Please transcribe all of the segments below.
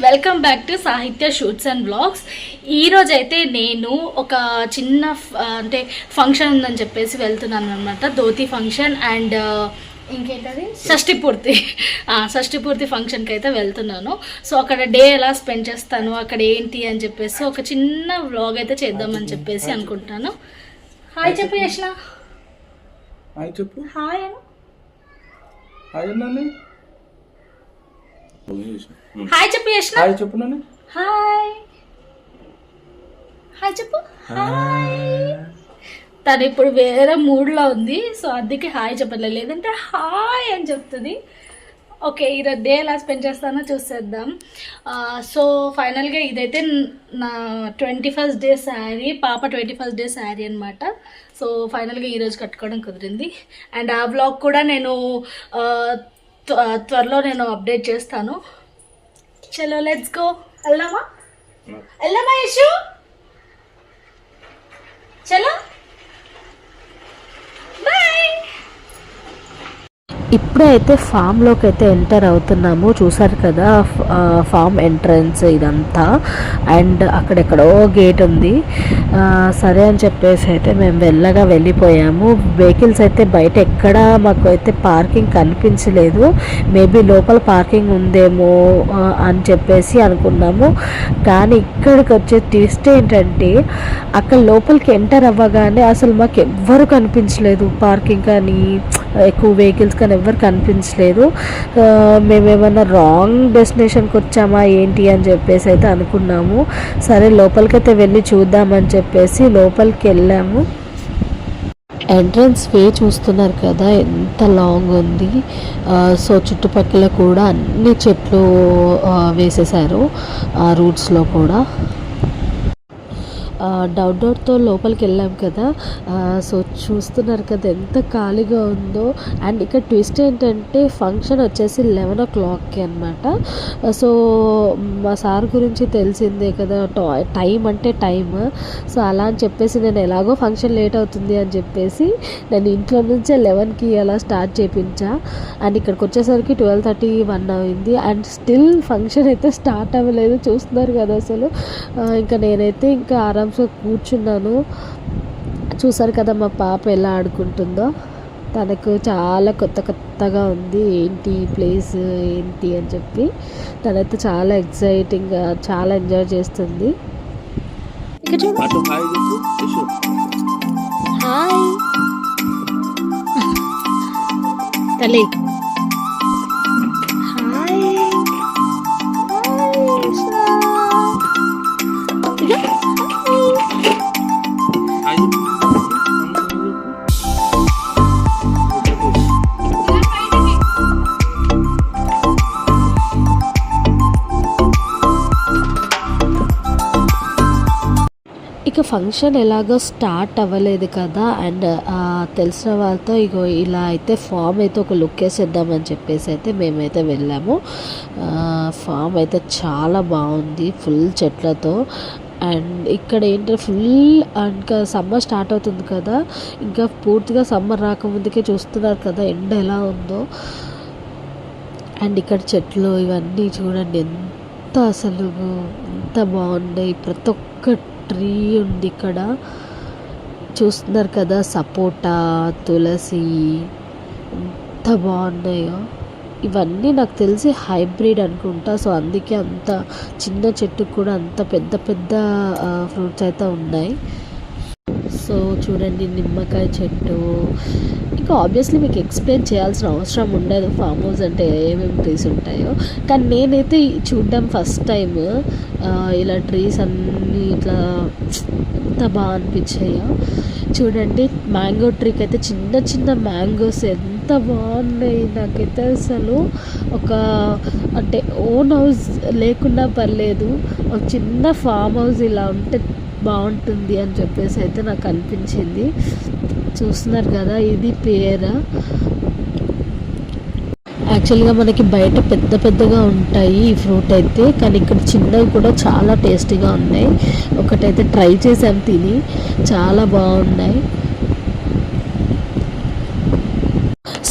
Welcome back to సాహిత్య shoots and blogs. ఈరోజు అయితే నేను ఒక చిన్న అంటే ఫంక్షన్ ఉందని చెప్పేసి వెళ్తున్నాను అనమాట. ధోతి ఫంక్షన్ అండ్ ఇంకేంటది షష్ఠి పూర్తి ఫంక్షన్కి అయితే వెళ్తున్నాను. సో అక్కడ డే ఎలా స్పెండ్ చేస్తాను, అక్కడ ఏంటి అని చెప్పేసి ఒక చిన్న వ్లాగ్ అయితే చేద్దామని చెప్పేసి అనుకుంటున్నాను. హాయ్ చెప్పు యష్ణ. హాయ్ చెప్పు. హాయ్ హాయ్ అన్నాను. హాయ్ చెప్పు యష్ణ. హాయ్ చెప్పు నాన్న. హాయ్ హాయ్ చెప్పు. హాయ్. తను ఇప్పుడు వేరే మూడ్లో ఉంది, సో అందుకే హాయ్ చెప్పట్లేదు, లేదంటే హాయ్ అని చెప్తుంది. ఓకే, ఈరోజు డే ఎలా స్పెండ్ చేస్తానో చూసేద్దాం. సో ఫైనల్గా ఇదైతే నా 21st డే శారీ, పాప 21st డే శారీ అనమాట. సో ఫైనల్గా ఈరోజు కట్టుకోవడం కుదిరింది. అండ్ ఆ బ్లాగ్ కూడా నేను త్వరలో నేను అప్డేట్ చేస్తాను. చలో లెట్స్ గో. వెళ్దామా యశు? చలో బాయ్. ఇప్పుడైతే ఫామ్లోకి అయితే ఎంటర్ అవుతున్నాము. చూసారు కదా ఫామ్ ఎంట్రన్స్ ఇదంతా. అండ్ అక్కడెక్కడో గేట్ ఉంది. సరే అని చెప్పేసి అయితే మేము వెళ్ళిపోయాము. వెహికల్స్ అయితే బయట ఎక్కడ మాకు అయితే పార్కింగ్ కనిపించలేదు. మేబీ లోపల పార్కింగ్ ఉందేమో అని చెప్పేసి అనుకున్నాము. కానీ ఇక్కడికి వచ్చే ట్విస్ట్ ఏంటంటే అక్కడ లోపలికి ఎంటర్ అవ్వగానే అసలు మాకు ఎవ్వరు కనిపించలేదు. పార్కింగ్ కానీ ఎక్కువ వెహికల్స్ కానీ ఎవరు కనిపించలేదు. మేమేమన్నా రాంగ్ డెస్టినేషన్కి వచ్చామా ఏంటి అని చెప్పేసి అయితే అనుకున్నాము. సరే లోపలికైతే వెళ్ళి చూద్దామని చెప్పేసి లోపలికి వెళ్ళాము. ఎంట్రన్స్ వే చూస్తున్నారు కదా ఎంత లాంగ్ ఉంది. సో చుట్టుపక్కల కూడా అన్ని చెట్లు వేసేసారు ఆ రూట్స్లో కూడా. డౌట్తో లోపలికి వెళ్ళాం కదా. సో చూస్తున్నారు కదా ఎంత ఖాళీగా ఉందో. అండ్ ఇక్కడ ట్విస్ట్ ఏంటంటే ఫంక్షన్ వచ్చేసి 11 o'clockకి అనమాట. సో మా సార్ గురించి తెలిసిందే కదా, టైం అంటే టైం. సో అలా అని చెప్పేసి నేను ఎలాగో ఫంక్షన్ లేట్ అవుతుంది అని చెప్పేసి నేను ఇంట్లో నుంచే 11కి అలా స్టార్ట్ చేయించా. అండ్ ఇక్కడికి వచ్చేసరికి 12:31 అయింది. అండ్ స్టిల్ ఫంక్షన్ అయితే స్టార్ట్ అవ్వలేదు. చూస్తున్నారు కదా అసలు. ఇంకా నేనైతే ఇంకా ఆరామ్గా కూర్చున్నాను. చూసారు కదా మా పాప ఎలా ఆడుకుంటుందో. తనకు చాలా కొత్తగా ఉంది ఏంటి ప్లేస్ ఏంటి అని చెప్పి. తనైతే చాలా ఎక్సైటింగ్గా చాలా ఎంజాయ్ చేస్తుంది. హాయ్ తల్లి. ఇక ఫంక్షన్ ఎలాగో స్టార్ట్ అవ్వలేదు కదా. అండ్ తెలిసిన వాళ్ళతో ఇగో ఇలా అయితే ఫామ్ అయితే ఒక లుక్ వేసేద్దామని చెప్పేసి అయితే మేమైతే వెళ్ళాము. ఫామ్ అయితే చాలా బాగుంది ఫుల్ చెట్లతో. అండ్ ఇక్కడ ఏంటంటే ఫుల్ ఇంకా సమ్మర్ స్టార్ట్ అవుతుంది కదా. ఇంకా పూర్తిగా సమ్మర్ రాకముందుకే చూస్తున్నారు కదా ఎండ ఎలా ఉందో. అండ్ ఇక్కడ చెట్లు ఇవన్నీ చూడండి ఎంత అసలు ఎంత బాగున్నాయి. ప్రతి ఒక్క ట్రీ ఉంది ఇక్కడ. చూస్తున్నారు కదా సపోటా, తులసి ఎంత బాగున్నాయో. ఇవన్నీ నాకు తెలిసి హైబ్రిడ్ అనుకుంటా. సో అందుకే అంత చిన్న చెట్టుకు కూడా అంత పెద్ద ఫ్రూట్స్ అయితే ఉన్నాయి. సో చూడండి నిమ్మకాయ చెట్టు. ఇంకా ఆబ్వియస్లీ మీకు ఎక్స్ప్లెయిన్ చేయాల్సిన అవసరం ఉండదు ఫామ్ హౌస్ అంటే ఏమేమి ట్రీస్ ఉంటాయో. కానీ నేనైతే చూడడం ఫస్ట్ టైం ఇలా ట్రీస్ అన్నీ ఇట్లా ఎంత బాగా అనిపించాయో. చూడండి మ్యాంగో ట్రీకి అయితే చిన్న మ్యాంగోస్ ఎంత బాగున్నాయి. నాకైతే అసలు ఒక అంటే ఓన్ హౌస్ లేకున్నా పర్లేదు, ఒక చిన్న ఫామ్ హౌస్ ఇలా ఉంటే బాగుంటుంది అని చెప్పేసి అయితే నాకు అనిపించింది. చూస్తున్నారు కదా ఇది పేరు. యాక్చువల్గా మనకి బయట పెద్దగా ఉంటాయి ఈ ఫ్రూట్ అయితే, కానీ ఇక్కడ చిన్నవి కూడా చాలా టేస్టీగా ఉన్నాయి. ఒకటైతే ట్రై చేసాం తిని, చాలా బాగున్నాయి.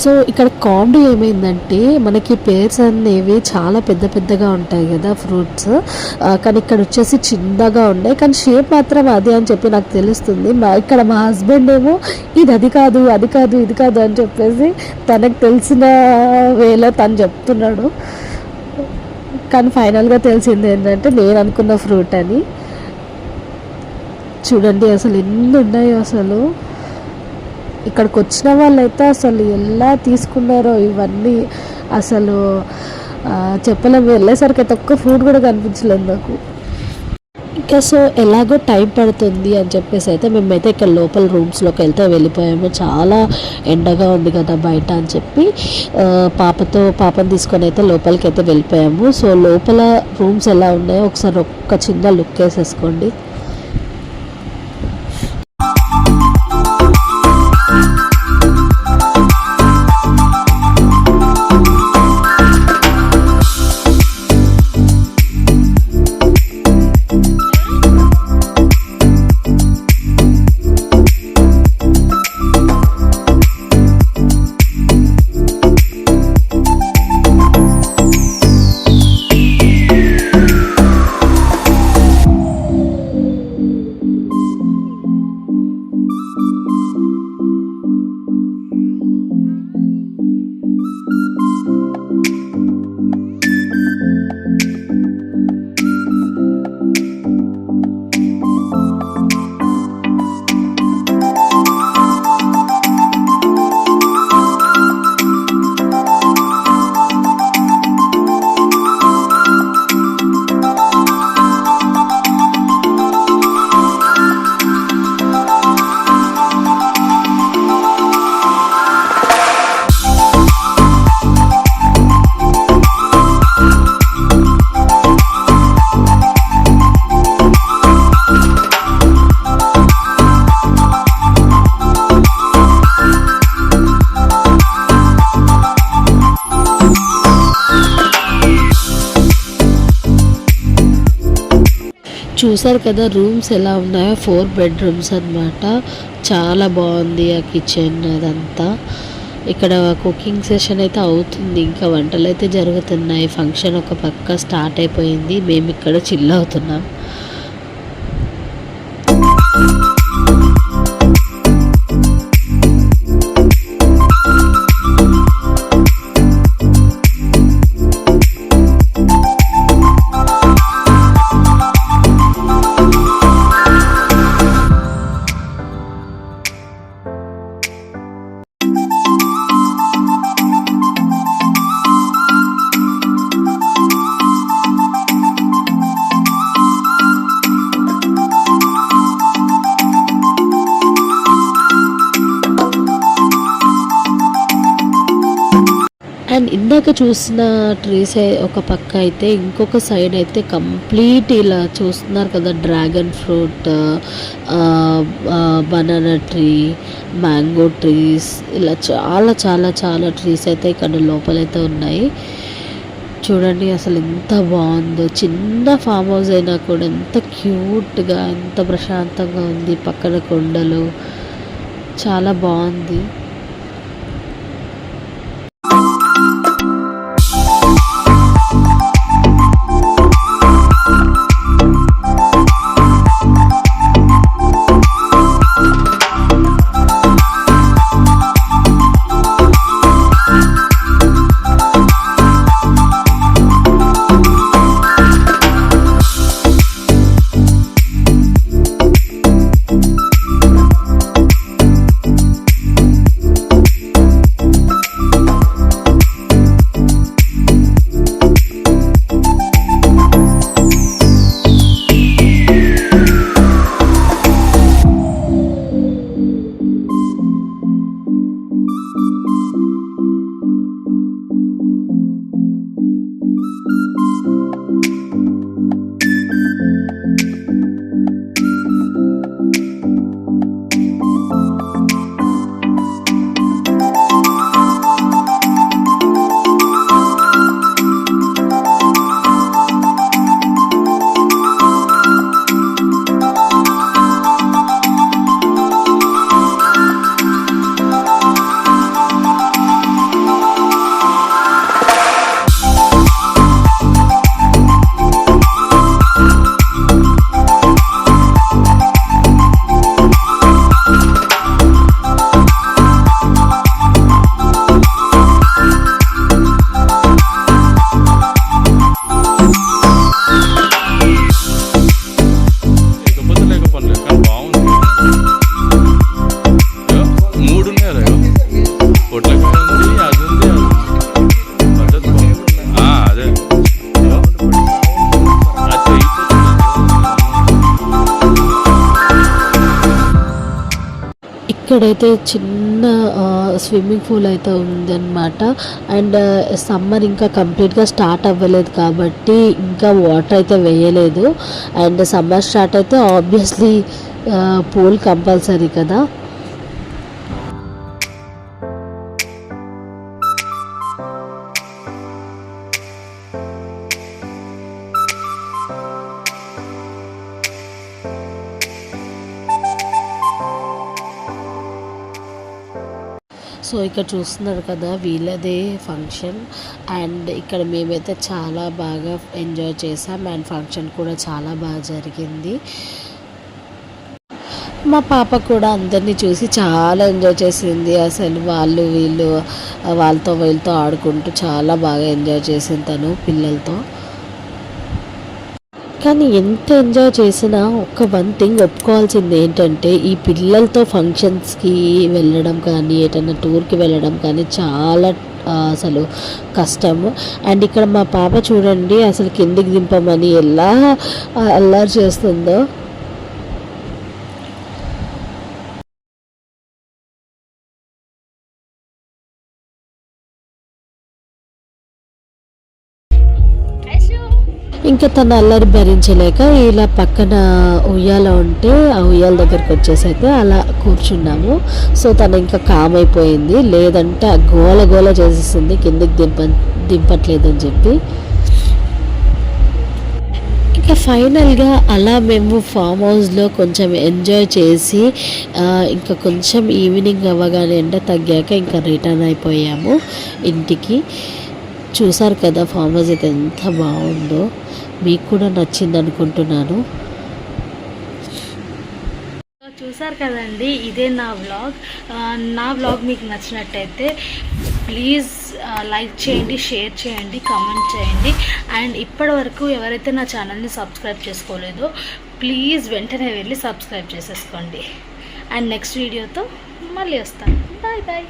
సో ఇక్కడ కామెడీ ఏమైందంటే మనకి పేర్స్ అనేవి చాలా పెద్ద పెద్దగా ఉంటాయి కదా ఫ్రూట్స్, కానీ ఇక్కడ వచ్చేసి చిన్నగా ఉన్నాయి, కానీ షేప్ మాత్రం అదే అని చెప్పి నాకు తెలుస్తుంది. ఇక్కడ మా హస్బెండ్ ఏమో అది కాదు అది కాదు ఇది కాదు అని చెప్పేసి తనకు తెలిసిన వేలో తను చెప్తున్నాడు. కానీ ఫైనల్గా తెలిసింది ఏంటంటే నేను అనుకున్న ఫ్రూట్ అని. చూడండి అసలు ఎన్ని ఉన్నాయో అసలు. ఇక్కడికి వచ్చిన వాళ్ళైతే అసలు ఎలా తీసుకున్నారో ఇవన్నీ అసలు చెప్పలేము. వెళ్ళేసరికి అయితే ఒక్క ఫ్రూట్ కూడా కనిపించలేదు నాకు. ఇంకా సో ఎలాగో టైం పడుతుంది అని చెప్పేసి అయితే మేమైతే ఇక్కడ లోపల రూమ్స్లోకి వెళ్ళిపోయాము. చాలా ఎండగా ఉంది కదా బయట అని చెప్పి పాపని తీసుకొని అయితే లోపలికి అయితే వెళ్ళిపోయాము. సో లోపల రూమ్స్ ఎలా ఉన్నాయో ఒకసారి ఒక్క చిన్న లుక్ వేసేసుకోండి. చూసారు కదా రూమ్స్ ఎలా ఉన్నాయో, 4 బెడ్రూమ్స్ అన్నమాట. చాలా బాగుంది ఆ కిచెన్ అదంతా. ఇక్కడ కుకింగ్ సెషన్ అయితే అవుతుంది, ఇంకా వంటలు అయితే జరుగుతున్నాయి. ఫంక్షన్ ఒక పక్క స్టార్ట్ అయిపోయింది, మేము ఇక్కడ చిల్ అవుతున్నాం. అండ్ ఇందాక చూసిన ట్రీస్ ఒక పక్క అయితే, ఇంకొక సైడ్ అయితే కంప్లీట్ ఇలా చూస్తున్నారు కదా, dragon fruit, banana tree, mango trees, ఇలా చాలా చాలా చాలా ట్రీస్ అయితే ఇక్కడ లోపలైతే ఉన్నాయి. చూడండి అసలు ఎంత బాగుందో. చిన్న ఫామ్ హౌస్ అయినా కూడా ఎంత క్యూట్గా, ఎంత ప్రశాంతంగా ఉంది. పక్కన కొండలు, చాలా బాగుంది. ఇక్కడైతే చిన్న స్విమ్మింగ్ పూల్ అయితే ఉందన్నమాట. అండ్ సమ్మర్ ఇంకా కంప్లీట్గా స్టార్ట్ అవ్వలేదు కాబట్టి ఇంకా వాటర్ అయితే వేయలేదు. అండ్ సమ్మర్ స్టార్ట్ అయితే ఆబ్వియస్లీ పూల్ కంపల్సరీ కదా. సో ఇక్కడ చూస్తున్నారు కదా వీళ్ళదే ఫంక్షన్. అండ్ ఇక్కడ మేమైతే చాలా బాగా ఎంజాయ్ చేసాం. అండ్ ఫంక్షన్ కూడా చాలా బాగా జరిగింది. మా పాప కూడా అందరినీ చూసి చాలా ఎంజాయ్ చేసింది. అసలు వాళ్ళు వీళ్ళు వీళ్ళతో ఆడుకుంటూ చాలా బాగా ఎంజాయ్ చేసింది తను పిల్లలతో. కానీ ఎంత ఎంజాయ్ చేసినా వన్ థింగ్ ఒప్పుకోవాల్సింది ఏంటంటే ఈ పిల్లలతో ఫంక్షన్స్కి వెళ్ళడం కానీ ఏదైనా టూర్కి వెళ్ళడం కానీ చాలా అసలు కష్టము. అండ్ ఇక్కడ మా పాప చూడండి అసలు కిందికి దింపమని ఎలా అల్లరి చేస్తుందో. ఇంకా తన అల్లరి భరించలేక ఇలా పక్కన ఉయ్యాల ఉంటే ఆ ఉయ్యాల దగ్గరికి వచ్చేసి అయితే అలా కూర్చున్నాము. సో తను ఇంకా కామ్ అయిపోయింది, లేదంటే ఆ గోల చేసేసింది కిందికి దింపట్లేదని చెప్పి. ఇంకా ఫైనల్గా అలా మేము ఫామ్ హౌస్లో కొంచెం ఎంజాయ్ చేసి ఇంకా కొంచెం ఈవినింగ్ అవ్వగానే ఎండ తగ్గాక ఇంకా రిటర్న్ అయిపోయాము ఇంటికి. చూసారు కదా ఫామ్ హౌస్ అయితే ఎంత బాగుందో. మీకు కూడా నచ్చింది అనుకుంటున్నాను. చూసారు కదండి, ఇదే నా వ్లాగ్ మీకు నచ్చినట్టయితే ప్లీజ్ లైక్ చేయండి, షేర్ చేయండి, కామెంట్ చేయండి. అండ్ ఇప్పటి వరకు ఎవరైతే నా ఛానల్ని సబ్స్క్రైబ్ చేసుకోలేదో ప్లీజ్ వెంటనే వెళ్ళి సబ్స్క్రైబ్ చేసేసుకోండి. అండ్ నెక్స్ట్ వీడియోతో మళ్ళీ వస్తాను. Bye bye.